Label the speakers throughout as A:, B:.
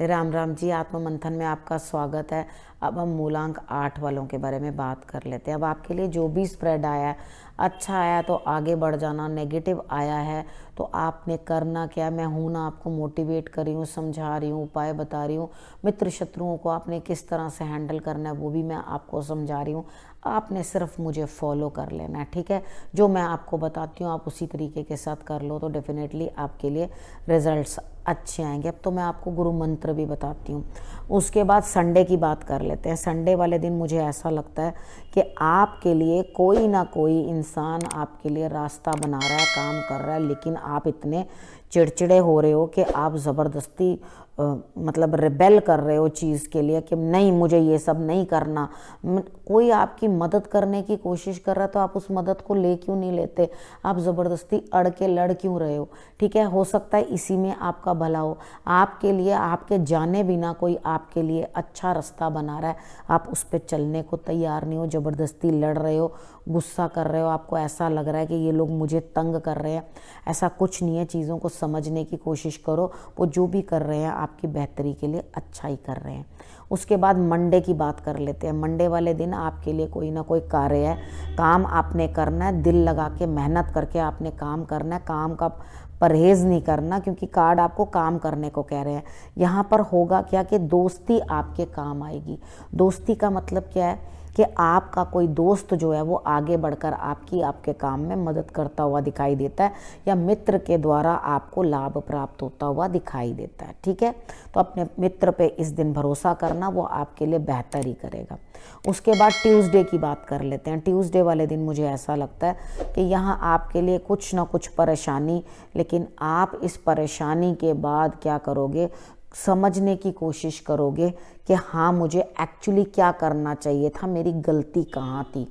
A: राम राम जी। आत्म मंथन में आपका स्वागत है। अब हम मूलांक 8 वालों के बारे में बात कर लेते हैं। अब आपके लिए जो भी स्प्रेड आया है, अच्छा आया तो आगे बढ़ जाना, नेगेटिव आया है तो आपने करना क्या। मैं हूं ना, आपको मोटिवेट कर रही हूँ, समझा रही हूँ, उपाय बता रही हूँ। मित्र शत्रुओं को आपने किस तरह से हैंडल करना है वो भी मैं आपको समझा रही हूँ। आपने सिर्फ मुझे फॉलो कर लेना है, ठीक है। जो मैं आपको बताती हूँ आप उसी तरीके के साथ कर लो तो डेफिनेटली आपके लिए रिजल्ट्स अच्छे आएंगे। अब तो मैं आपको गुरु मंत्र भी बताती हूँ। उसके बाद संडे की बात कर लेते हैं। संडे वाले दिन मुझे ऐसा लगता है कि आपके लिए कोई ना कोई इंसान आपके लिए रास्ता बना रहा है, काम कर रहा है, लेकिन आप इतने चिड़चिड़े हो रहे हो कि आप ज़बरदस्ती मतलब रिबेल कर रहे हो चीज़ के लिए कि नहीं मुझे ये सब नहीं करना। कोई आपकी मदद करने की कोशिश कर रहा है तो आप उस मदद को ले क्यों नहीं लेते। आप ज़बरदस्ती अड़ के लड़ क्यों रहे हो, ठीक है। हो सकता है इसी में आपका भला हो। आपके लिए आपके जाने बिना कोई आपके लिए अच्छा रास्ता बना रहा है, आप उस पर चलने को तैयार नहीं हो, ज़बरदस्ती लड़ रहे हो, गुस्सा कर रहे हो। आपको ऐसा लग रहा है कि ये लोग मुझे तंग कर रहे हैं। ऐसा कुछ नहीं है। चीज़ों को समझने की कोशिश करो। वो जो भी कर रहे हैं आपकी बेहतरी के लिए अच्छा ही कर रहे हैं। उसके बाद मंडे की बात कर लेते हैं। मंडे वाले दिन आपके लिए कोई ना कोई कार्य है, काम आपने करना है, दिल लगा के मेहनत करके आपने काम करना है। काम का परहेज़ नहीं करना, क्योंकि कार्ड आपको काम करने को कह रहे हैं। यहाँ पर होगा क्या कि दोस्ती आपके काम आएगी। दोस्ती का मतलब क्या है कि आपका कोई दोस्त जो है वो आगे बढ़कर आपके काम में मदद करता हुआ दिखाई देता है, या मित्र के द्वारा आपको लाभ प्राप्त होता हुआ दिखाई देता है, ठीक है। तो अपने मित्र पे इस दिन भरोसा करना, वो आपके लिए बेहतर ही करेगा। उसके बाद ट्यूसडे की बात कर लेते हैं। ट्यूसडे वाले दिन मुझे ऐसा लगता है कि यहाँ आपके लिए कुछ ना कुछ परेशानी, लेकिन आप इस परेशानी के बाद क्या करोगे, समझने की कोशिश करोगे कि हाँ मुझे एक्चुअली क्या करना चाहिए था, मेरी गलती कहाँ थी,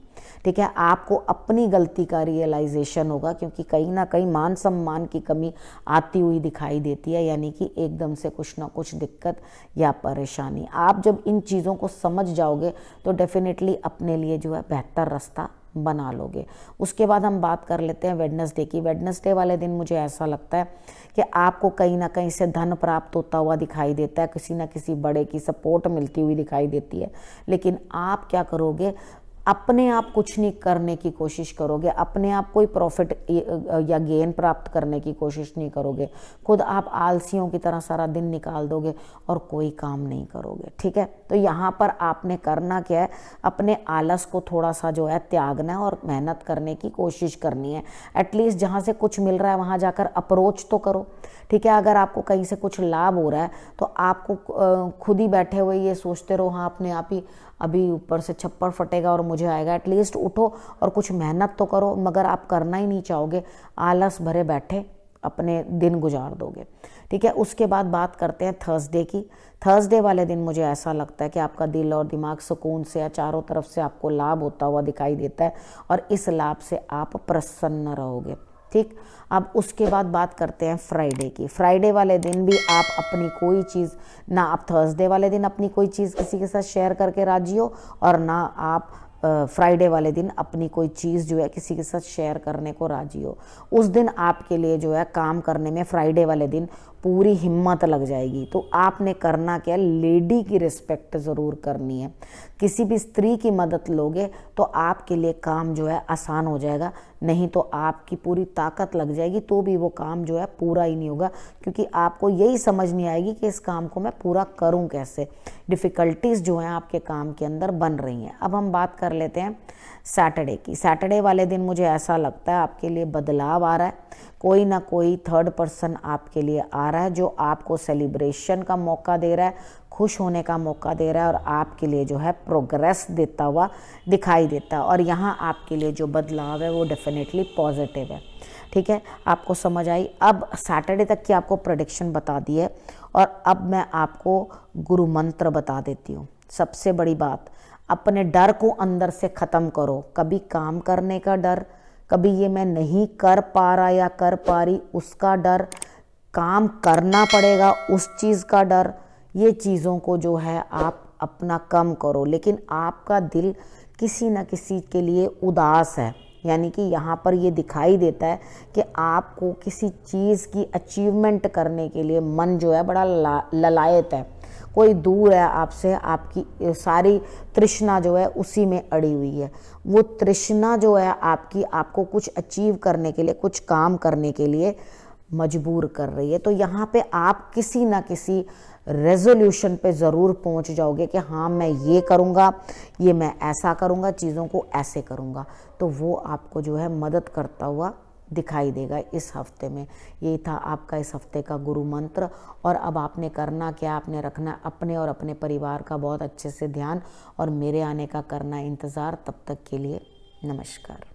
A: ठीक है। आपको अपनी गलती का रियलाइजेशन होगा, क्योंकि कहीं ना कहीं मान सम्मान की कमी आती हुई दिखाई देती है, यानी कि एकदम से कुछ ना कुछ दिक्कत या परेशानी। आप जब इन चीज़ों को समझ जाओगे तो डेफिनेटली अपने लिए जो है बेहतर रास्ता बना लोगे। उसके बाद हम बात कर लेते हैं वेडनेसडे की। वेडनेसडे वाले दिन मुझे ऐसा लगता है कि आपको कहीं ना कहीं से धन प्राप्त होता हुआ दिखाई देता है, किसी ना किसी बड़े की सपोर्ट मिलती हुई दिखाई देती है, लेकिन आप क्या करोगे, अपने आप कुछ नहीं करने की कोशिश करोगे, अपने आप कोई प्रॉफिट या गेन प्राप्त करने की कोशिश नहीं करोगे। खुद आप आलसियों की तरह सारा दिन निकाल दोगे और कोई काम नहीं करोगे, ठीक है। तो यहाँ पर आपने करना क्या है, अपने आलस को थोड़ा सा जो है त्यागना है और मेहनत करने की कोशिश करनी है। एटलीस्ट जहाँ से कुछ मिल रहा है वहाँ जाकर अप्रोच तो करो, ठीक है। अगर आपको कहीं से कुछ लाभ हो रहा है तो आपको खुद ही बैठे हुए ये सोचते रहो हाँ अपने आप ही अभी ऊपर से छप्पर फटेगा और मुझे आएगा। एटलीस्ट उठो और कुछ मेहनत तो करो। मगर आप करना ही नहीं चाहोगे, आलस भरे बैठे अपने दिन गुजार दोगे, ठीक है। उसके बाद बात करते हैं थर्सडे की। थर्सडे वाले दिन मुझे ऐसा लगता है कि आपका दिल और दिमाग सुकून से या चारों तरफ से आपको लाभ होता हुआ दिखाई देता है, और इस लाभ से आप प्रसन्न रहोगे, ठीक। अब उसके बाद बात करते हैं फ्राइडे की। फ्राइडे वाले दिन भी आप अपनी कोई चीज़ ना, आप थर्सडे वाले दिन अपनी कोई चीज़ किसी के साथ शेयर करके राजी हो, और ना आप फ्राइडे वाले दिन अपनी कोई चीज़ जो है किसी के साथ शेयर करने को राजी हो। उस दिन आपके लिए जो है काम करने में फ्राइडे वाले दिन पूरी हिम्मत लग जाएगी। तो आपने करना क्या, लेडी की रिस्पेक्ट ज़रूर करनी है। किसी भी स्त्री की मदद लोगे तो आपके लिए काम जो है आसान हो जाएगा, नहीं तो आपकी पूरी ताकत लग जाएगी तो भी वो काम जो है पूरा ही नहीं होगा, क्योंकि आपको यही समझ नहीं आएगी कि इस काम को मैं पूरा करूं कैसे। डिफ़िकल्टीज़ जो हैं आपके काम के अंदर बन रही हैं। अब हम बात कर लेते हैं सैटरडे की। सैटरडे वाले दिन मुझे ऐसा लगता है आपके लिए बदलाव आ रहा है। कोई ना कोई थर्ड पर्सन आपके लिए आ रहा है जो आपको सेलिब्रेशन का मौका दे रहा है, खुश होने का मौका दे रहा है, और आपके लिए जो है प्रोग्रेस देता हुआ दिखाई देता है। और यहाँ आपके लिए जो बदलाव है वो डेफिनेटली पॉजिटिव है, ठीक है। आपको समझ आई। अब सैटरडे तक की आपको प्रेडिक्शन बता दी है, और अब मैं आपको गुरु मंत्र बता देती हूँ। सबसे बड़ी बात, अपने डर को अंदर से ख़त्म करो। कभी काम करने का डर, कभी ये मैं नहीं कर पा रहा या कर पा रही उसका डर, काम करना पड़ेगा उस चीज़ का डर, ये चीज़ों को जो है आप अपना कम करो। लेकिन आपका दिल किसी न किसी के लिए उदास है, यानी कि यहाँ पर ये दिखाई देता है कि आपको किसी चीज़ की अचीवमेंट करने के लिए मन जो है बड़ा ललायत है। कोई दूर है आपसे, आपकी सारी तृष्णा जो है उसी में अड़ी हुई है। वो तृष्णा जो है आपकी, आपको कुछ अचीव करने के लिए, कुछ काम करने के लिए मजबूर कर रही है। तो यहाँ पे आप किसी ना किसी रेजोल्यूशन पे ज़रूर पहुँच जाओगे कि हाँ मैं ये करूँगा, ये मैं ऐसा करूँगा, चीज़ों को ऐसे करूँगा। तो वो आपको जो है मदद करता हुआ दिखाई देगा इस हफ्ते में। ये था आपका इस हफ्ते का गुरु मंत्र। और अब आपने करना क्या, आपने रखना अपने और अपने परिवार का बहुत अच्छे से ध्यान और मेरे आने का करना इंतज़ार। तब तक के लिए नमस्कार।